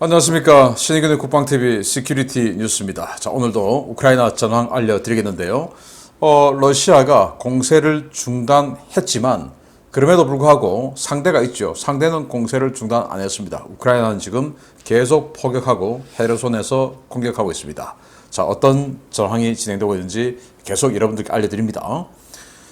안녕하십니까. 신의균의 국방TV 시큐리티 뉴스입니다. 자, 오늘도 우크라이나 전황 알려드리겠는데요. 러시아가 공세를 중단했지만 그럼에도 불구하고 상대가 있죠. 상대는 공세를 중단 안 했습니다. 우크라이나는 지금 계속 포격하고 헤르손에서 공격하고 있습니다. 자, 어떤 전황이 진행되고 있는지 계속 여러분들께 알려드립니다.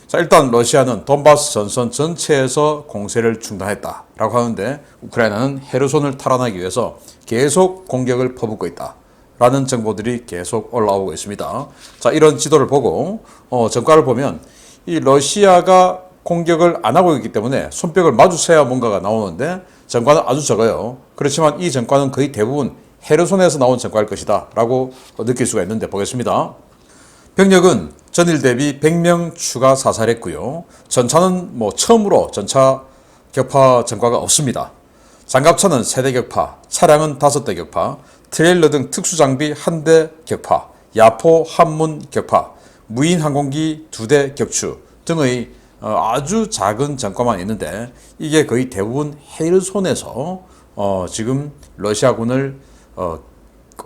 자, 일단 러시아는 돈바스 전선 전체에서 공세를 중단했다라고 하는데 우크라이나는 헤르손을 탈환하기 위해서 계속 공격을 퍼붓고 있다라는 정보들이 계속 올라오고 있습니다. 자, 이런 지도를 보고 전과를 보면 이 러시아가 공격을 안 하고 있기 때문에 손뼉을 마주쳐야 뭔가가 나오는데 전과는 아주 적어요. 그렇지만 이 전과는 거의 대부분 헤르손에서 나온 전과일 것이다 라고 느낄 수가 있는데 보겠습니다. 병력은 전일 대비 100명 추가 사살했고요. 전차는 처음으로 전차 격파 전과가 없습니다. 장갑차는 3대 격파, 차량은 5대 격파, 트레일러 등 특수장비 1대 격파, 야포 한문 격파, 무인 항공기 2대 격추 등의 아주 작은 전과만 있는데 이게 거의 대부분 헤르손에서 지금 러시아군을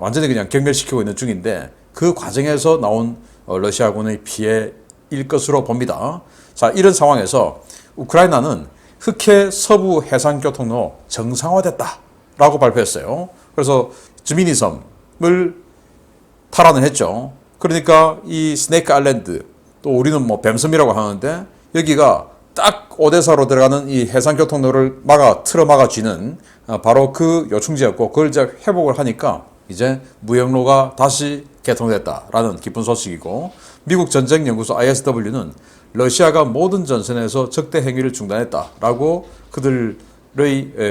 완전히 그냥 경멸시키고 있는 중인데 그 과정에서 나온 러시아군의 피해일 것으로 봅니다. 자, 이런 상황에서 우크라이나는 흑해 서부 해상교통로 정상화됐다라고 발표했어요. 그래서 주미니섬을 탈환을 했죠. 그러니까 이 스네이크 아일랜드, 또 우리는 뱀섬이라고 하는데 여기가 딱 오데사로 들어가는 이 해상교통로를 틀어 막아쥐는 바로 그 요충지였고 그걸 이제 회복을 하니까 이제 무역로가 다시 개통됐다라는 기쁜 소식이고, 미국 전쟁연구소 ISW는 러시아가 모든 전선에서 적대 행위를 중단했다라고 그들의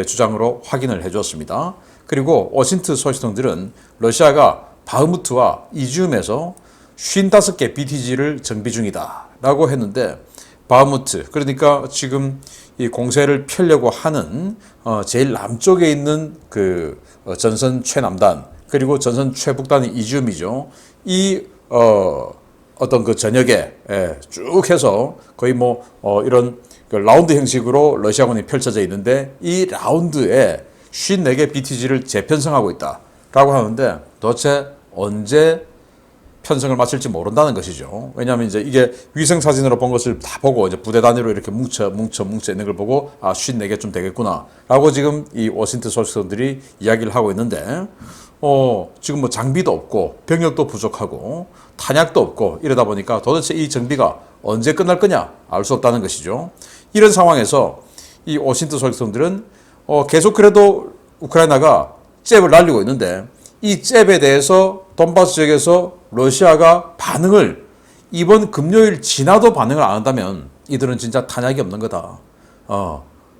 주장으로 확인을 해주었습니다. 그리고 오신트 소식통들은 러시아가 바흐무트와 이지움에서 55개 BTG를 정비 중이다라고 했는데, 바흐무트, 그러니까 지금 이 공세를 펴려고 하는 제일 남쪽에 있는 그 전선 최남단, 그리고 전선 최북단이 이지움이죠. 이 어떤 그 전역에 쭉 해서 거의 이런 그 라운드 형식으로 러시아군이 펼쳐져 있는데 이 라운드에 54개 BTG를 재편성하고 있다라고 하는데 도대체 언제 편성을 마칠지 모른다는 것이죠. 왜냐하면 이제 이게 위성 사진으로 본 것을 다 보고 이제 부대 단위로 이렇게 뭉쳐 있는 걸 보고 54개쯤 되겠구나라고 지금 이 워싱턴 소식통들이 이야기를 하고 있는데 지금 장비도 없고 병력도 부족하고 탄약도 없고 이러다 보니까 도대체 이 정비가 언제 끝날 거냐 알 수 없다는 것이죠. 이런 상황에서 이 워싱턴 소식통들은 계속 그래도 우크라이나가 잽을 날리고 있는데 이 잽에 대해서 돈바스 지역에서 러시아가 반응을 이번 금요일 지나도 반응을 안 한다면 이들은 진짜 탄약이 없는 거다.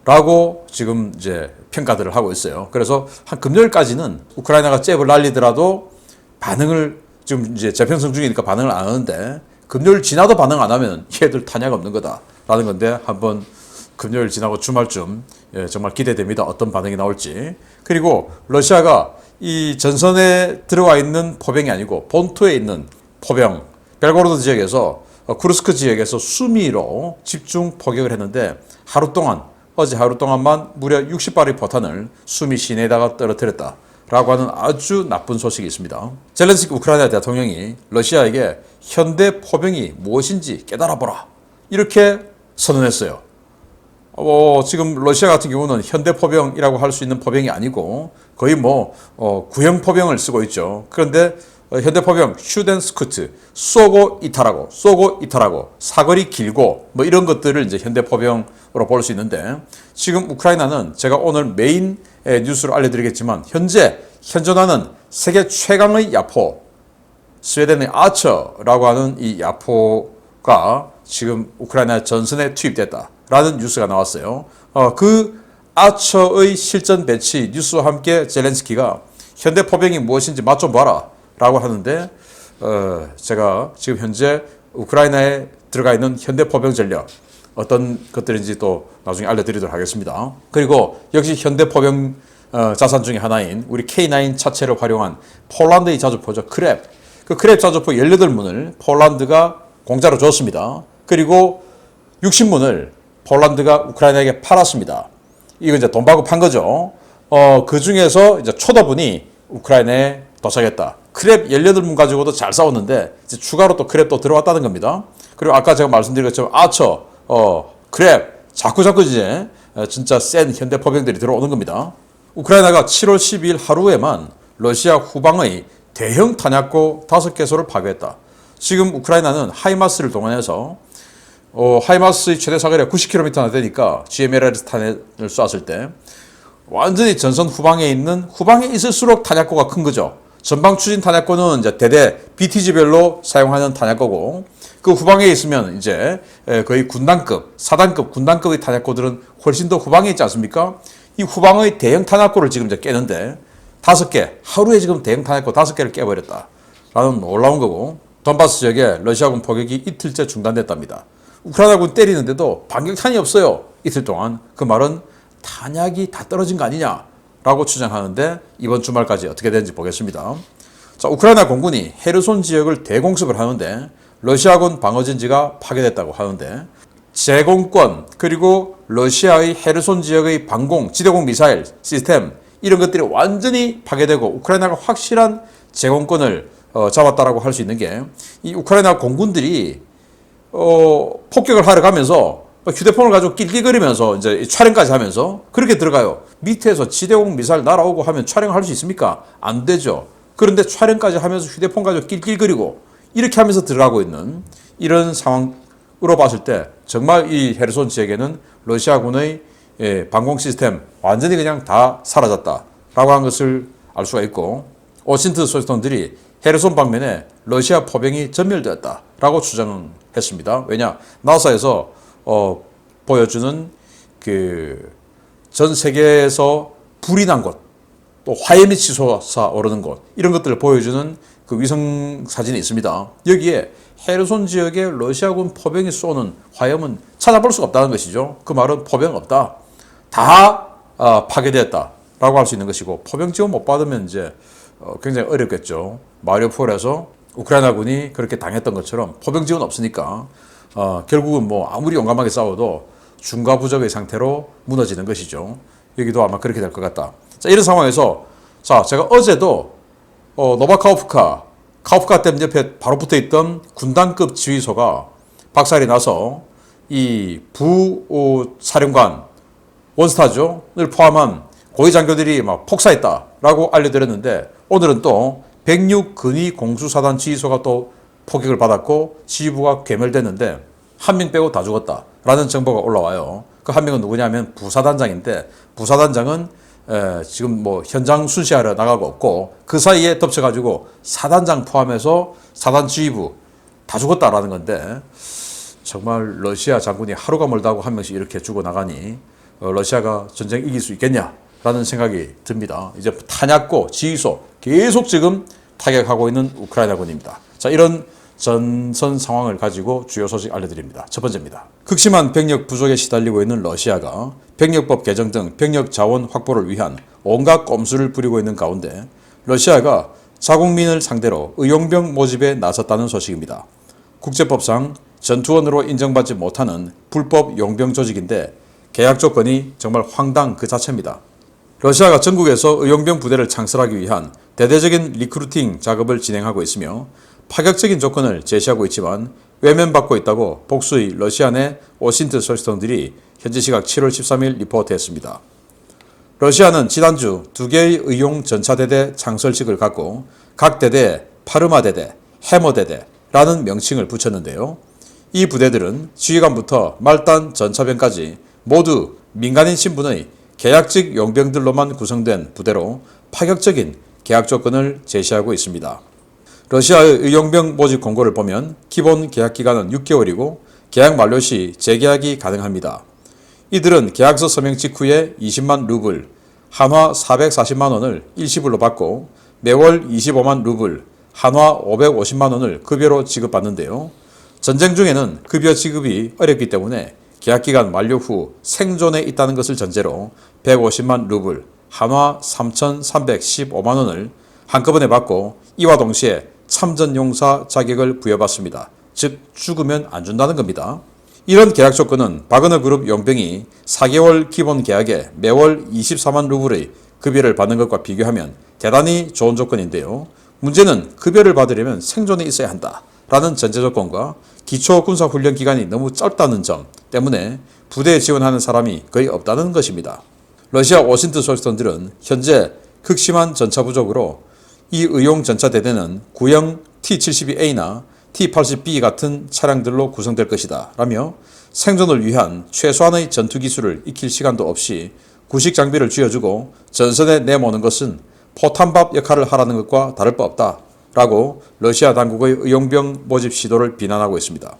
라고 지금 이제 평가들을 하고 있어요. 그래서 한 금요일까지는 우크라이나가 잽을 날리더라도 반응을 지금 이제 재편성 중이니까 반응을 안 하는데 금요일 지나도 반응 안 하면 얘들 탄약 없는 거다라는 건데 한번 금요일 지나고 주말쯤 정말 기대됩니다. 어떤 반응이 나올지. 그리고 러시아가 이 전선에 들어와 있는 포병이 아니고 본토에 있는 포병, 벨고로드 지역에서 쿠르스크 지역에서 수미로 집중 포격을 했는데 어제 하루 동안만 무려 60발의 포탄을 수미 시내에다가 떨어뜨렸다라고 하는 아주 나쁜 소식이 있습니다. 젤렌스키 우크라이나 대통령이 러시아에게 현대 포병이 무엇인지 깨달아보라 이렇게 선언했어요. 지금 러시아 같은 경우는 현대 포병이라고 할 수 있는 포병이 아니고 거의 구형 포병을 쓰고 있죠. 그런데 현대 포병 슈덴스쿠트, 쏘고 이탈하고 사거리 길고 이런 것들을 이제 현대 포병으로 볼 수 있는데, 지금 우크라이나는 제가 오늘 메인 뉴스로 알려드리겠지만 현존하는 세계 최강의 야포, 스웨덴의 아처라고 하는 이 야포가 지금 우크라이나 전선에 투입됐다라는 뉴스가 나왔어요. 그 아처의 실전 배치 뉴스와 함께 젤렌스키가 현대 포병이 무엇인지 맛 좀 봐라 라고 하는데, 제가 지금 현재 우크라이나에 들어가 있는 현대 포병 전력 어떤 것들인지 또 나중에 알려드리도록 하겠습니다. 그리고 역시 현대 포병 자산 중에 하나인 우리 K9 차체를 활용한 폴란드의 자주포죠. 크랩. 그 크랩 자주포 18문을 폴란드가 공짜로 줬습니다. 그리고 60문을 폴란드가 우크라이나에게 팔았습니다. 이거 이제 돈 받고 판 거죠. 그 중에서 이제 초도분이 우크라이나에 도착했다. 크랩 18문 가지고도 잘 싸웠는데 이제 추가로 또 크랩 또 들어왔다는 겁니다. 그리고 아까 제가 말씀드린 것처럼 아처, 크랩 자꾸 이제 진짜 센 현대 포병들이 들어오는 겁니다. 우크라이나가 7월 12일 하루에만 러시아 후방의 대형 탄약고 5개소를 파괴했다. 지금 우크라이나는 하이마스를 동원해서 하이마스의 최대 사거리가 90km나 되니까 GMLRS 탄약을 쐈을 때 완전히 전선 후방에 있을수록 탄약고가 큰 거죠. 전방 추진 탄약고는 이제 대대 BTG별로 사용하는 탄약고고 그 후방에 있으면 이제 거의 군단급, 사단급, 군단급의 탄약고들은 훨씬 더 후방에 있지 않습니까? 이 후방의 대형 탄약고를 지금 이제 깨는데 5개, 하루에 지금 대형 탄약고 5개를 깨버렸다. 라는 놀라운 거고 돈바스 지역에 러시아군 포격이 이틀째 중단됐답니다. 우크라이나군 때리는데도 반격탄이 없어요. 이틀 동안. 그 말은 탄약이 다 떨어진 거 아니냐라고 추정하는데 이번 주말까지 어떻게 되는지 보겠습니다. 자, 우크라이나 공군이 헤르손 지역을 대공습을 하는데 러시아군 방어진지가 파괴됐다고 하는데 제공권 그리고 러시아의 헤르손 지역의 방공, 지대공 미사일 시스템 이런 것들이 완전히 파괴되고 우크라이나가 확실한 제공권을 잡았다라고 할 수 있는 게 이 우크라이나 공군들이 폭격을 하러 가면서 휴대폰을 가지고 낄낄거리면서 이제 촬영까지 하면서 그렇게 들어가요. 밑에서 지대공 미사일 날아오고 하면 촬영할 수 있습니까? 안 되죠. 그런데 촬영까지 하면서 휴대폰 가지고 낄낄거리고 이렇게 하면서 들어가고 있는 이런 상황으로 봤을 때 정말 이 헤르손 지역에는 러시아군의 방공 시스템 완전히 그냥 다 사라졌다라고 한 것을 알 수가 있고 오신트 소식통들이 헤르손 방면에 러시아 포병이 전멸되었다라고 추정했습니다. 왜냐? 나사에서 보여주는 그 전 세계에서 불이 난 곳, 또 화염이 치솟아 오르는 곳 이런 것들을 보여주는 그 위성 사진이 있습니다. 여기에 헤르손 지역에 러시아군 포병이 쏘는 화염은 찾아볼 수가 없다는 것이죠. 그 말은 포병 없다. 다 파괴되었다라고 할 수 있는 것이고 포병 지원 못 받으면 이제 굉장히 어렵겠죠. 마리우폴에서 우크라이나군이 그렇게 당했던 것처럼 포병 지원 없으니까 결국은 뭐 아무리 용감하게 싸워도 중과부적의 상태로 무너지는 것이죠. 여기도 아마 그렇게 될 것 같다. 자, 이런 상황에서 자, 제가 어제도 카우프카 댐 옆에 바로 붙어 있던 군단급 지휘소가 박살이 나서 이 부사령관 원스타죠를 포함한 고위 장교들이 막 폭사했다라고 알려드렸는데 오늘은 또 106 근위 공수사단 지휘소가 또 포격을 받았고 지휘부가 괴멸됐는데 한 명 빼고 다 죽었다라는 정보가 올라와요. 그 한 명은 누구냐면 부사단장인데 부사단장은 지금 뭐 현장 순시하러 나가고 없고 그 사이에 덮쳐가지고 사단장 포함해서 사단 지휘부 다 죽었다라는 건데 정말 러시아 장군이 하루가 멀다고 한 명씩 이렇게 죽어나가니 러시아가 전쟁 이길 수 있겠냐라는 생각이 듭니다. 이제 탄약고, 지휘소 계속 지금 타격하고 있는 우크라이나군입니다. 자, 이런 전선 상황을 가지고 주요 소식 알려드립니다. 첫 번째입니다. 극심한 병력 부족에 시달리고 있는 러시아가 병력법 개정 등 병력 자원 확보를 위한 온갖 꼼수를 부리고 있는 가운데 러시아가 자국민을 상대로 의용병 모집에 나섰다는 소식입니다. 국제법상 전투원으로 인정받지 못하는 불법 용병 조직인데 계약 조건이 정말 황당 그 자체입니다. 러시아가 전국에서 의용병 부대를 창설하기 위한 대대적인 리크루팅 작업을 진행하고 있으며 파격적인 조건을 제시하고 있지만 외면받고 있다고 복수의 러시아 내 오신트 소식통들이 현지 시각 7월 13일 리포트했습니다. 러시아는 지난주 2개의 의용 전차대대 창설식을 갖고 각 대대에 파르마 대대, 해머 대대라는 명칭을 붙였는데요. 이 부대들은 지휘관부터 말단 전차병까지 모두 민간인 신분의 계약직 용병들로만 구성된 부대로 파격적인 계약 조건을 제시하고 있습니다. 러시아의 의용병 모집 공고를 보면 기본 계약 기간은 6개월이고 계약 만료 시 재계약이 가능합니다. 이들은 계약서 서명 직후에 20만 루블, 한화 440만 원을 일시불로 받고 매월 25만 루블, 한화 550만 원을 급여로 지급받는데요. 전쟁 중에는 급여 지급이 어렵기 때문에 계약기간 만료 후 생존에 있다는 것을 전제로 150만 루블, 한화 3,315만 원을 한꺼번에 받고 이와 동시에 참전용사 자격을 부여받습니다. 즉 죽으면 안 준다는 겁니다. 이런 계약 조건은 바그너 그룹 용병이 4개월 기본 계약에 매월 24만 루블의 급여를 받는 것과 비교하면 대단히 좋은 조건인데요. 문제는 급여를 받으려면 생존에 있어야 한다라는 전제 조건과 기초 군사훈련 기간이 너무 짧다는 점 때문에 부대에 지원하는 사람이 거의 없다는 것입니다. 러시아 워싱턴 소식통들은 현재 극심한 전차 부족으로 이 의용 전차 대대는 구형 T-72A나 T-80B 같은 차량들로 구성될 것이다 라며 생존을 위한 최소한의 전투 기술을 익힐 시간도 없이 구식 장비를 쥐어주고 전선에 내모는 것은 포탄밥 역할을 하라는 것과 다를 바 없다 라고 러시아 당국의 의용병 모집 시도를 비난하고 있습니다.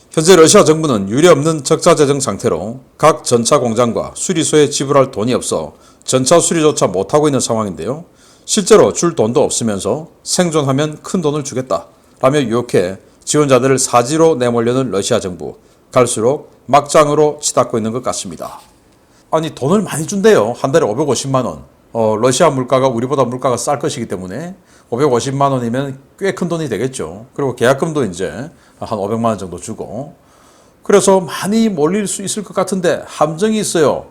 현재 러시아 정부는 유례없는 적자 재정 상태로 각 전차 공장과 수리소에 지불할 돈이 없어 전차 수리조차 못하고 있는 상황인데요. 실제로 줄 돈도 없으면서 생존하면 큰 돈을 주겠다 라며 유혹해 지원자들을 사지로 내몰려는 러시아 정부. 갈수록 막장으로 치닫고 있는 것 같습니다. 아니 돈을 많이 준대요. 한 달에 550만 원. 러시아 물가가 우리보다 물가가 쌀 것이기 때문에 550만 원이면 꽤 큰 돈이 되겠죠. 그리고 계약금도 이제 한 500만 원 정도 주고. 그래서 많이 몰릴 수 있을 것 같은데 함정이 있어요.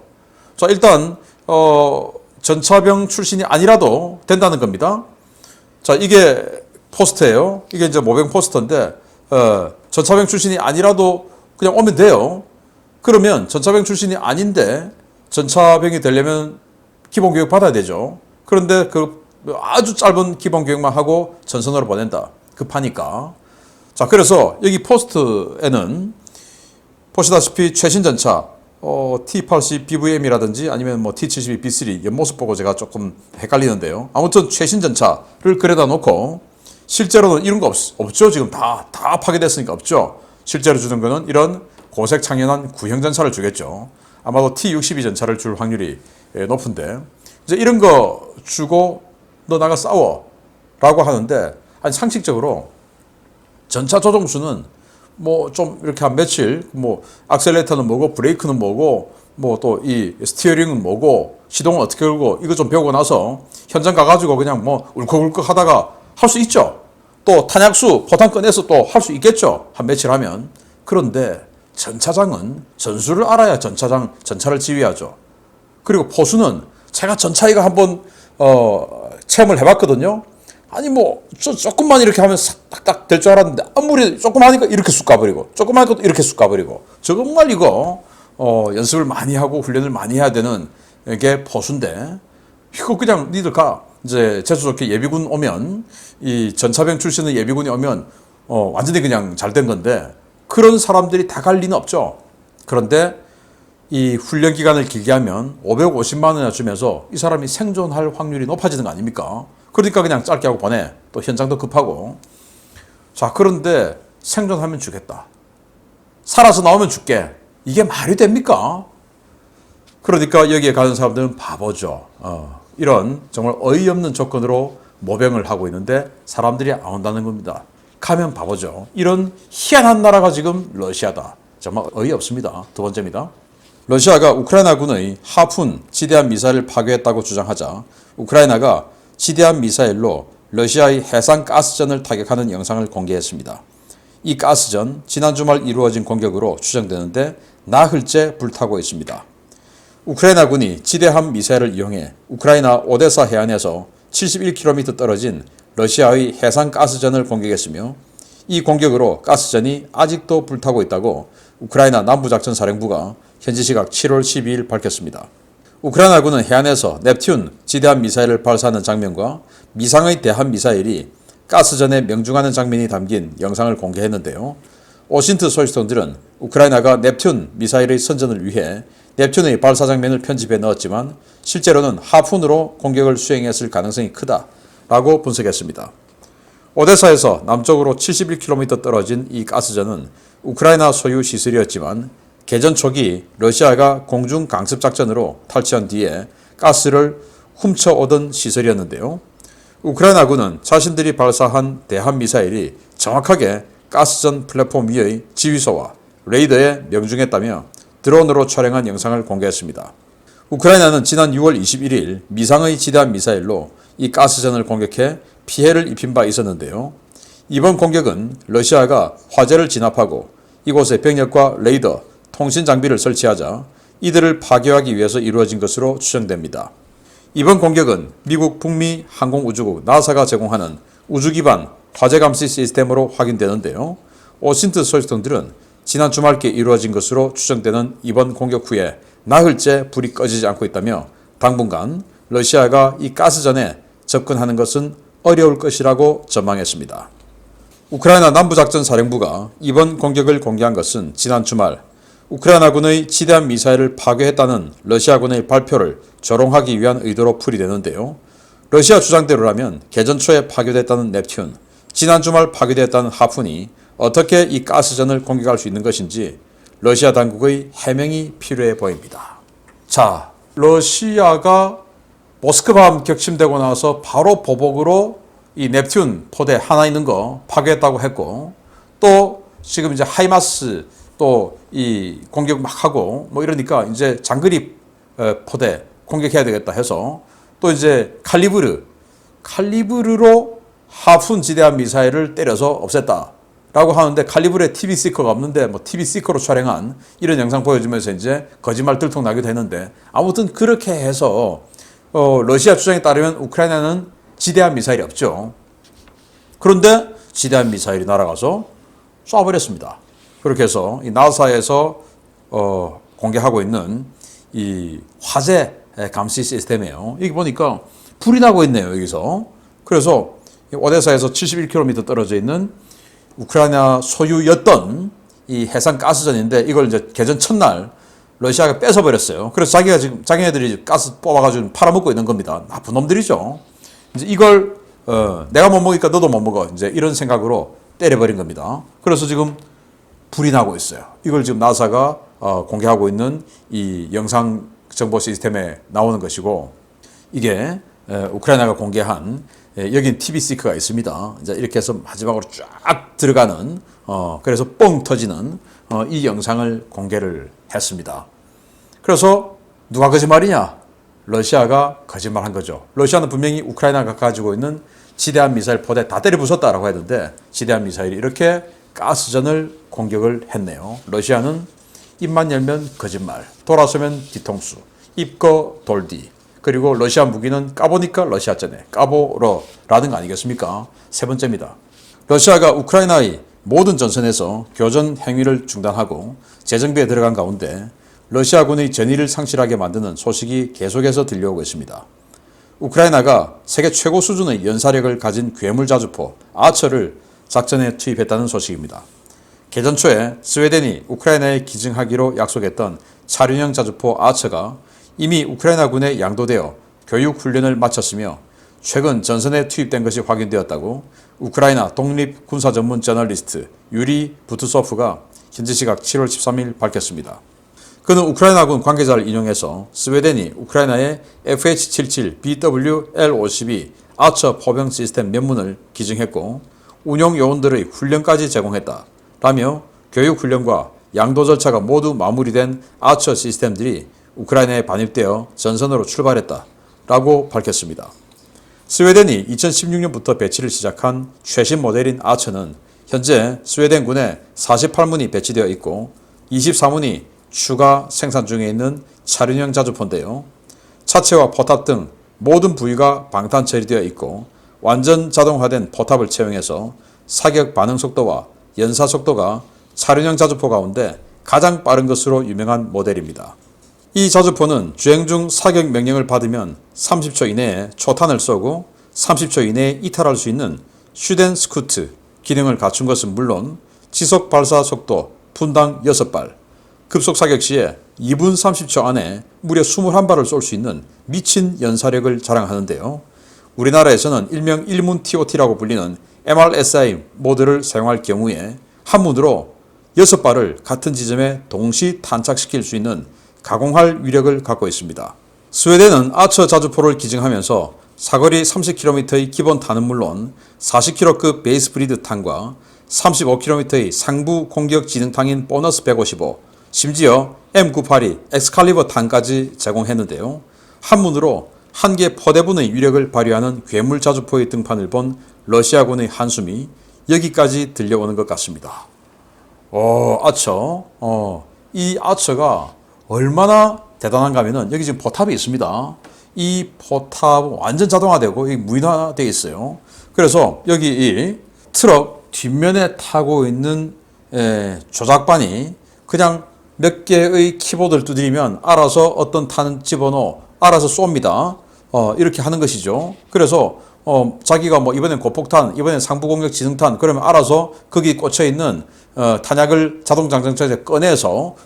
자, 일단 전차병 출신이 아니라도 된다는 겁니다. 자, 이게 포스터예요. 이게 이제 모병 포스터인데 전차병 출신이 아니라도 그냥 오면 돼요. 그러면 전차병 출신이 아닌데 전차병이 되려면 기본교육 받아야 되죠. 그런데 그 아주 짧은 기본교육만 하고 전선으로 보낸다. 급하니까. 자, 그래서 여기 포스트에는 보시다시피 최신 전차 T-80 BVM이라든지 아니면 뭐 T-72 B3 옆모습 보고 제가 조금 헷갈리는데요. 아무튼 최신 전차를 그래다 놓고 실제로는 이런 거 없죠. 지금 다 파괴됐으니까 없죠. 실제로 주는 거는 이런 고색 창연한 구형 전차를 주겠죠. 아마도 T-62 전차를 줄 확률이 높은데 이제 이런 거 주고 너 나가 싸워 라고 하는데 아니 상식적으로 전차 조종수는 뭐 좀 이렇게 한 며칠 뭐 악셀레이터는 뭐고 브레이크는 뭐고 뭐 또 이 스티어링은 뭐고 시동은 어떻게 걸고 이거 좀 배우고 나서 현장 가가지고 그냥 뭐 울컥울컥 하다가 할 수 있죠. 또 탄약수 포탄 꺼내서 또 할 수 있겠죠. 한 며칠 하면. 그런데 전차장은 전술을 알아야 전차를 지휘하죠. 그리고 포수는 제가 전차이가 한번 체험을 해봤거든요. 아니 뭐 조금만 이렇게 하면 딱딱 될 줄 알았는데 아무리 조금 하니까 이렇게 쑥 가버리고 조금 하니까 이렇게 쑥 가버리고 정말 이거 연습을 많이 하고 훈련을 많이 해야 되는 게 포수인데 이거 그냥 니들 가 이제 재수 좋게 예비군 오면 이 전차병 출신의 예비군이 오면 완전히 그냥 잘 된 건데 그런 사람들이 다 갈 리는 없죠. 그런데 이 훈련 기간을 길게 하면 550만 원이나 주면서 이 사람이 생존할 확률이 높아지는 거 아닙니까? 그러니까 그냥 짧게 하고 보내. 또 현장도 급하고. 자, 그런데 생존하면 주겠다. 살아서 나오면 줄게. 이게 말이 됩니까? 그러니까 여기에 가는 사람들은 바보죠. 이런 정말 어이없는 조건으로 모병을 하고 있는데 사람들이 안 온다는 겁니다. 가면 바보죠. 이런 희한한 나라가 지금 러시아다. 정말 어이없습니다. 두 번째입니다. 러시아가 우크라이나군의 하푼 지대함 미사일을 파괴했다고 주장하자 우크라이나가 지대함 미사일로 러시아의 해상 가스전을 타격하는 영상을 공개했습니다. 이 가스전 지난 주말 이루어진 공격으로 추정되는데 나흘째 불타고 있습니다. 우크라이나군이 지대함 미사일을 이용해 우크라이나 오데사 해안에서 71km 떨어진 러시아의 해상 가스전을 공격했으며 이 공격으로 가스전이 아직도 불타고 있다고 우크라이나 남부작전사령부가 현지 시각 7월 12일 밝혔습니다. 우크라이나군은 해안에서 넵튠 지대함 미사일을 발사하는 장면과 미상의 대함 미사일이 가스전에 명중하는 장면이 담긴 영상을 공개했는데요. 워싱턴 소식통들은 우크라이나가 넵튠 미사일의 선전을 위해 넵튠의 발사 장면을 편집해 넣었지만 실제로는 하푼으로 공격을 수행했을 가능성이 크다라고 분석했습니다. 오데사에서 남쪽으로 71km 떨어진 이 가스전은 우크라이나 소유 시설이었지만 개전 초기 러시아가 공중 강습 작전으로 탈취한 뒤에 가스를 훔쳐오던 시설이었는데요. 우크라이나군은 자신들이 발사한 대함 미사일이 정확하게 가스전 플랫폼 위의 지휘소와 레이더에 명중했다며 드론으로 촬영한 영상을 공개했습니다. 우크라이나는 지난 6월 21일 미상의 지대함 미사일로 이 가스전을 공격해 피해를 입힌 바 있었는데요. 이번 공격은 러시아가 화재를 진압하고 이곳에 병력과 레이더, 통신 장비를 설치하자 이들을 파괴하기 위해서 이루어진 것으로 추정됩니다. 이번 공격은 미국 북미 항공우주국 나사가 제공하는 우주 기반 화재 감시 시스템으로 확인되는데요. 오신트 소식통들은 지난 주말께 이루어진 것으로 추정되는 이번 공격 후에 나흘째 불이 꺼지지 않고 있다며 당분간 러시아가 이 가스전에 접근하는 것은 어려울 것이라고 전망했습니다. 우크라이나 남부작전사령부가 이번 공격을 공개한 것은 지난 주말 우크라이나군의 지대한 미사일을 파괴했다는 러시아군의 발표를 조롱하기 위한 의도로 풀이되는데요. 러시아 주장대로라면 개전 초에 파괴됐다는 넵튠, 지난 주말 파괴됐다는 하푼이 어떻게 이 가스전을 공격할 수 있는 것인지 러시아 당국의 해명이 필요해 보입니다. 자, 러시아가 모스크바 격침되고 나서 바로 보복으로 이 넵튠 포대 하나 있는 거 파괴했다고 했고, 또 지금 이제 하이마스 또 이 공격 막 하고 뭐 이러니까 이제 장거리 포대 공격해야 되겠다 해서 또 이제 칼리브르로 하푼 지대한 미사일을 때려서 없앴다 라고 하는데, 칼리브르에 TV 시커가 없는데 뭐 TV 시커로 촬영한 이런 영상 보여주면서 이제 거짓말 들통 나기도 했는데, 아무튼 그렇게 해서 러시아 주장에 따르면 우크라이나는 지대한 미사일이 없죠. 그런데 지대한 미사일이 날아가서 쏴버렸습니다. 그렇게 해서 이 나사에서 공개하고 있는 이 화재 감시 시스템이에요. 여기 보니까 불이 나고 있네요, 여기서. 그래서 오데사에서 71km 떨어져 있는 우크라이나 소유였던 이 해상 가스전인데, 이걸 이제 개전 첫날 러시아가 뺏어버렸어요. 그래서 자기네들이 가스 뽑아가지고 팔아먹고 있는 겁니다. 나쁜 놈들이죠. 이제 이걸 내가 못 먹으니까 너도 못 먹어, 이제 이런 생각으로 때려버린 겁니다. 그래서 지금 불이 나고 있어요. 이걸 지금 나사가 공개하고 있는 이 영상 정보 시스템에 나오는 것이고, 이게 우크라이나가 공개한 여긴 TV 시크가 있습니다. 이제 이렇게 해서 마지막으로 쫙 들어가는 그래서 뻥 터지는 이 영상을 공개를 했습니다. 그래서 누가 거짓말이냐? 러시아가 거짓말한 거죠. 러시아는 분명히 우크라이나가 가지고 있는 지대한 미사일 포대 다 때려 부쉈다라고 했는데, 지대한 미사일이 이렇게 가스전을 공격을 했네요. 러시아는 입만 열면 거짓말, 돌아서면 뒤통수, 입거 돌디. 그리고 러시아 무기는 까보니까 러시아전에 까보러라는 거 아니겠습니까? 세 번째입니다. 러시아가 우크라이나의 모든 전선에서 교전 행위를 중단하고 재정비에 들어간 가운데 러시아군의 전의를 상실하게 만드는 소식이 계속해서 들려오고 있습니다. 우크라이나가 세계 최고 수준의 연사력을 가진 괴물 자주포 아처를 작전에 투입했다는 소식입니다. 개전 초에 스웨덴이 우크라이나에 기증하기로 약속했던 차륜형 자주포 아처가 이미 우크라이나군에 양도되어 교육 훈련을 마쳤으며 최근 전선에 투입된 것이 확인되었다고 우크라이나 독립 군사 전문 저널리스트 유리 부투소프가 현지 시각 7월 13일 밝혔습니다. 그는 우크라이나군 관계자를 인용해서 스웨덴이 우크라이나에 FH-77BWL-52 아처 포병 시스템 면문을 기증했고 운용 요원들의 훈련까지 제공했다 라며 교육 훈련과 양도 절차가 모두 마무리된 아처 시스템들이 우크라이나에 반입되어 전선으로 출발했다 라고 밝혔습니다. 스웨덴이 2016년부터 배치를 시작한 최신 모델인 아처는 현재 스웨덴군에 48문이 배치되어 있고 24문이 추가 생산 중에 있는 차륜형 자주포인데요. 차체와 포탑 등 모든 부위가 방탄 처리되어 있고 완전 자동화된 포탑을 채용해서 사격 반응 속도와 연사 속도가 차륜형 자주포 가운데 가장 빠른 것으로 유명한 모델입니다. 이 자주포는 주행 중 사격 명령을 받으면 30초 이내에 초탄을 쏘고 30초 이내에 이탈할 수 있는 슈덴 스쿠트 기능을 갖춘 것은 물론 지속 발사 속도 분당 6발, 급속 사격 시에 2분 30초 안에 무려 21발을 쏠 수 있는 미친 연사력을 자랑하는데요. 우리나라에서는 일명 1문 TOT라고 불리는 MRSI 모드를 사용할 경우에 한 문으로 6발을 같은 지점에 동시 탄착시킬 수 있는 가공할 위력을 갖고 있습니다. 스웨덴은 아처 자주포를 기증하면서 사거리 30km의 기본 탄은 물론 40km급 베이스 브리드 탄과 35km의 상부 공격 지능탄인 보너스 155, 심지어 M982 엑스칼리버 탄까지 제공했는데요. 한문으로 한 개 포대분의 위력을 발휘하는 괴물 자주포의 등판을 본 러시아군의 한숨이 여기까지 들려오는 것 같습니다. 아처. 이 아처가 얼마나 대단한가 하면은 여기 지금 포탑이 있습니다. 이 포탑 완전 자동화되고 이 무인화되어 있어요. 그래서 여기 이 트럭 뒷면에 타고 있는 조작반이 그냥 몇 개의 키보드를 두드리면 알아서 어떤 탄 집어넣어 알아서 쏩니다. 이렇게 하는 것이죠. 그래서 자기가 뭐 이번엔 고폭탄, 이번엔 상부공격 지능탄 그러면 알아서 거기 꽂혀 있는 탄약을 자동 장전차에 꺼내서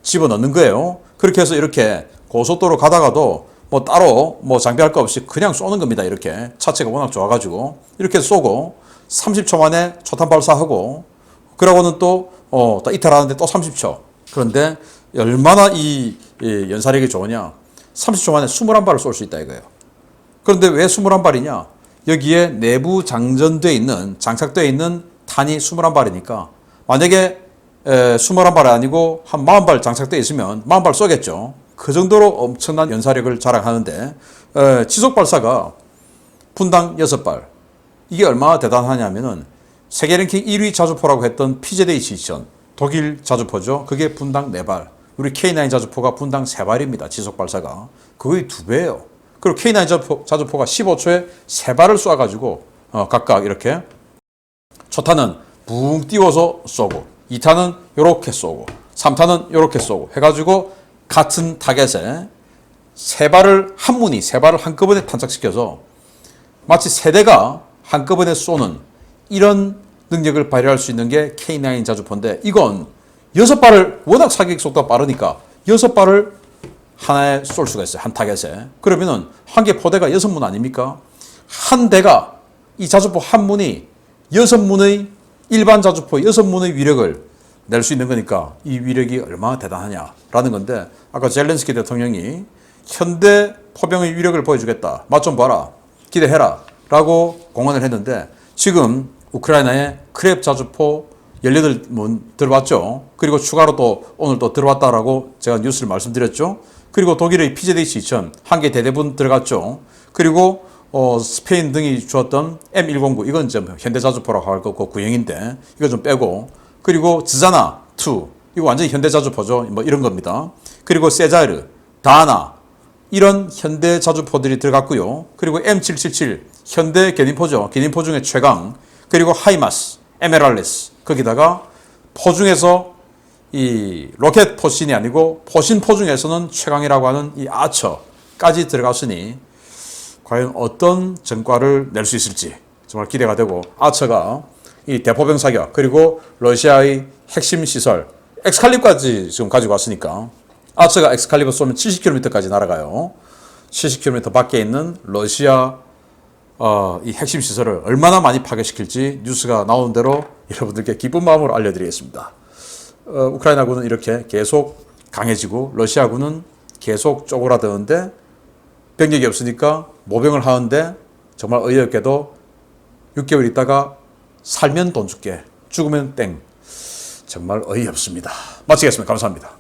집어넣는 거예요. 그렇게 해서 이렇게 고속도로 가다가도 뭐 따로 뭐 장비할 거 없이 그냥 쏘는 겁니다. 이렇게 차체가 워낙 좋아가지고 이렇게 쏘고 30초 만에 초탄 발사하고 그러고는 또 이탈하는데 또 30초. 그런데 얼마나 이 연사력이 좋으냐? 30초 만에 21발을 쏠 수 있다 이거예요. 그런데 왜 21발이냐? 여기에 내부 장전되어 있는 장착되어 있는 탄이 21발이니까 만약에 21발이 아니고 한 40발 장착되어 있으면 40발 쏘겠죠. 그 정도로 엄청난 연사력을 자랑하는데 지속 발사가 분당 6발. 이게 얼마나 대단하냐면은 세계 랭킹 1위 자주포라고 했던 PZH-2000 독일 자주포죠. 그게 분당 4발. 우리 K9 자주포가 분당 3발입니다. 지속 발사가. 거의 2배예요. 그리고 K9 자주포가 15초에 3발을 쏴가지고 각각 이렇게 초탄은 붕 띄워서 쏘고 2탄은 요렇게 쏘고 3탄은 요렇게 쏘고 해가지고 같은 타겟에 3발을 한 문이 3발을 한꺼번에 탄착시켜서 마치 3대가 한꺼번에 쏘는 이런 능력을 발휘할 수 있는 게 K9 자주포인데 이건 6발을 워낙 사격 속도가 빠르니까 6발을 하나에 쏠 수가 있어요. 한 타겟에. 그러면은 한 개 포대가 6문 아닙니까? 한 대가 이 자주포 한 문이 6문의 일반 자주포 6문의 위력을 낼 수 있는 거니까 이 위력이 얼마나 대단하냐라는 건데 아까 젤렌스키 대통령이 현대 포병의 위력을 보여주겠다. 맛 좀 봐라. 기대해라. 라고 공언을 했는데 지금 우크라이나의 크랩 자주포 18문 들어왔죠. 그리고 추가로 또 오늘 또 들어왔다라고 제가 뉴스를 말씀드렸죠. 그리고 독일의 PZH-2000 한 개 대대분 들어갔죠. 그리고 스페인 등이 주었던 M109 이건 좀 현대자주포라고 할 거고 구형인데 이거 좀 빼고 그리고 즈자나 2 이거 완전히 현대자주포죠. 뭐 이런 겁니다. 그리고 세자르, 다나 이런 현대자주포들이 들어갔고요. 그리고 M777 현대 견인포죠. 견인포 중에 최강. 그리고 하이마스, 에메랄레스 거기다가 포 중에서 이 로켓 포신이 아니고 포신 포 중에서는 최강이라고 하는 이 아처까지 들어갔으니 과연 어떤 전과를 낼 수 있을지 정말 기대가 되고 아처가 이 대포병 사격 그리고 러시아의 핵심 시설 엑스칼립까지 지금 가지고 왔으니까 아처가 엑스칼리버 쏘면 70km까지 날아가요. 70km 밖에 있는 러시아 이 핵심 시설을 얼마나 많이 파괴시킬지 뉴스가 나오는 대로 여러분들께 기쁜 마음으로 알려드리겠습니다. 우크라이나군은 이렇게 계속 강해지고 러시아군은 계속 쪼그라드는데 병력이 없으니까 모병을 하는데 정말 어이없게도 6개월 있다가 살면 돈 줄게 죽으면 땡 정말 어이없습니다. 마치겠습니다. 감사합니다.